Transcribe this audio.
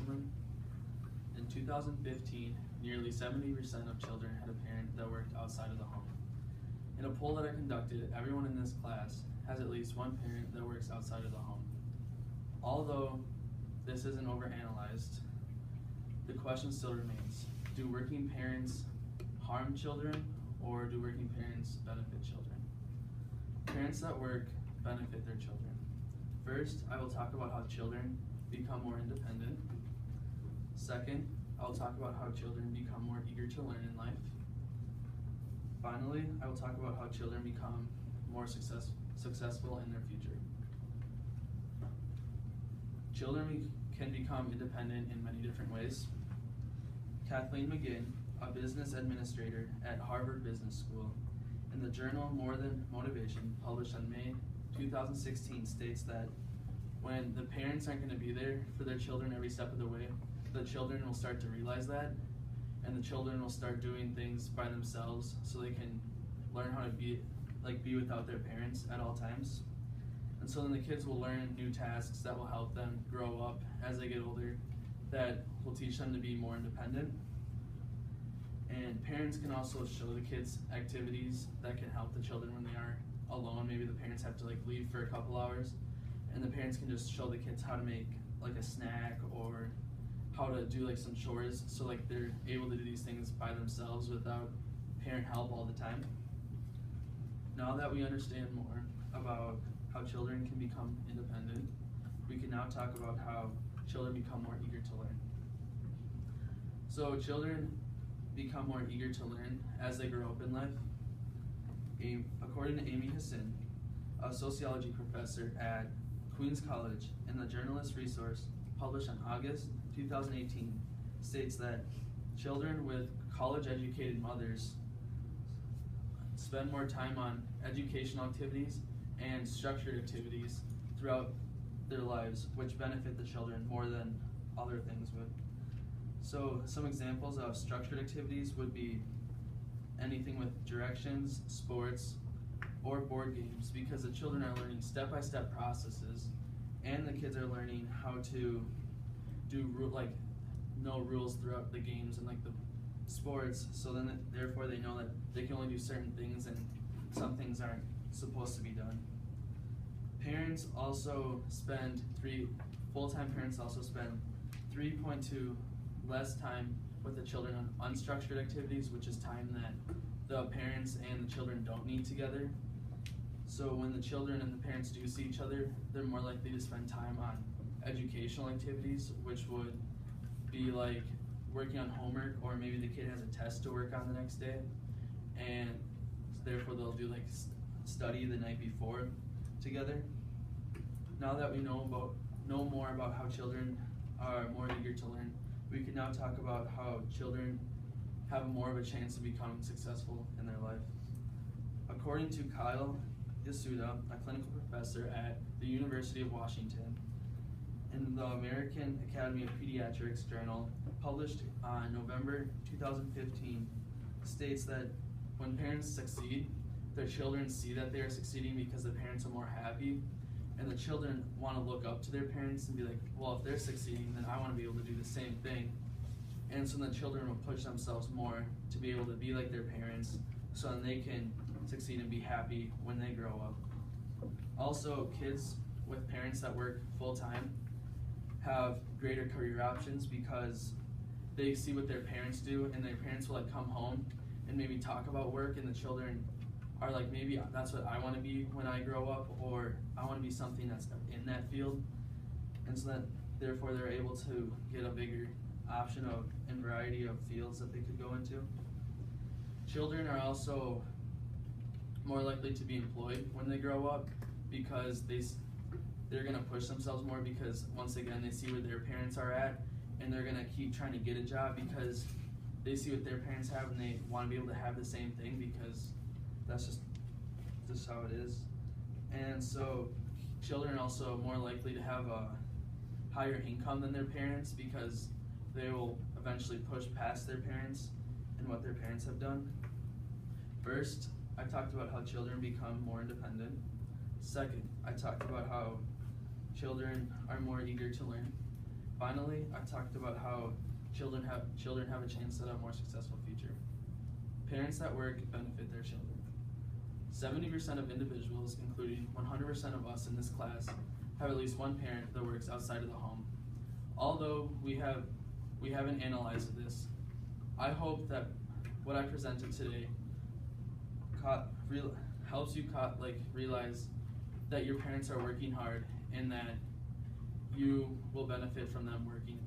Mancilman. In 2015, nearly 70% of children had a parent that worked outside of the home. In a poll that I conducted, everyone in this class has at least one parent that works outside of the home. Although this isn't overanalyzed, the question still remains: do working parents harm children, or do working parents benefit children? Parents that work benefit their children. First, I will talk about how children become more independent. Second, I will talk about how children become more eager to learn in life. Finally, I will talk about how children become more successful in their future. Children can become independent in many different ways. Kathleen McGinn, a business administrator at Harvard Business School, in the journal More Than Motivation, published on May 2016, states that when the parents aren't going to be there for their children every step of the way, the children will start to realize that, and the children will start doing things by themselves so they can learn how to be without their parents at all times. And so then the kids will learn new tasks that will help them grow up as they get older, that will teach them to be more independent. And parents can also show the kids activities that can help the children when they are alone. Maybe the parents have to leave for a couple hours, and the parents can just show the kids how to make a snack, or how to do some chores, so they're able to do these things by themselves without parent help all the time. Now that we understand more about how children can become independent, we can now talk about how children become more eager to learn. So children become more eager to learn as they grow up in life. According to Amy Hassan, a sociology professor at Queens College, in the Journalist Resource published on August 2018, states that children with college-educated mothers spend more time on educational activities and structured activities throughout their lives, which benefit the children more than other things would. So some examples of structured activities would be anything with directions, sports, or board games, because the children are learning step-by-step processes, and the kids are learning how to do know rules throughout the games and the sports, so then therefore they know that they can only do certain things and some things aren't supposed to be done. Full-time parents also spend 3.2 less time with the children on unstructured activities, which is time that the parents and the children don't need together. So when the children and the parents do see each other, they're more likely to spend time on educational activities, which would be working on homework, or maybe the kid has a test to work on the next day, and therefore they'll do study the night before together. Now that we know more about how children are more eager to learn, we can now talk about how children have more of a chance of becoming successful in their life. According to Kyle Yasuda, a clinical professor at the University of Washington, in the American Academy of Pediatrics journal, published on November 2015, states that when parents succeed, their children see that they are succeeding because the parents are more happy, and the children want to look up to their parents and be like, well, if they're succeeding, then I want to be able to do the same thing. And so the children will push themselves more to be able to be like their parents, so then they can succeed and be happy when they grow up. Also, kids with parents that work full-time have greater career options because they see what their parents do, and their parents will come home and maybe talk about work, and the children are maybe that's what I want to be when I grow up, or I want to be something that's in that field. And so that therefore they're able to get a bigger option of and variety of fields that they could go into. Children are also more likely to be employed when they grow up, because they're going to push themselves more, because once again they see where their parents are at, and they're going to keep trying to get a job because they see what their parents have and they want to be able to have the same thing, because that's just how it is. And so children are also more likely to have a higher income than their parents, because they will eventually push past their parents and what their parents have done. First, I talked about how children become more independent. Second, I talked about how children are more eager to learn. Finally, I talked about how children have a chance to have a more successful future. Parents that work benefit their children. 70% of individuals, including 100% of us in this class, have at least one parent that works outside of the home. Although we haven't analyzed this, I hope that what I presented today helps you realize that your parents are working hard and that you will benefit from them working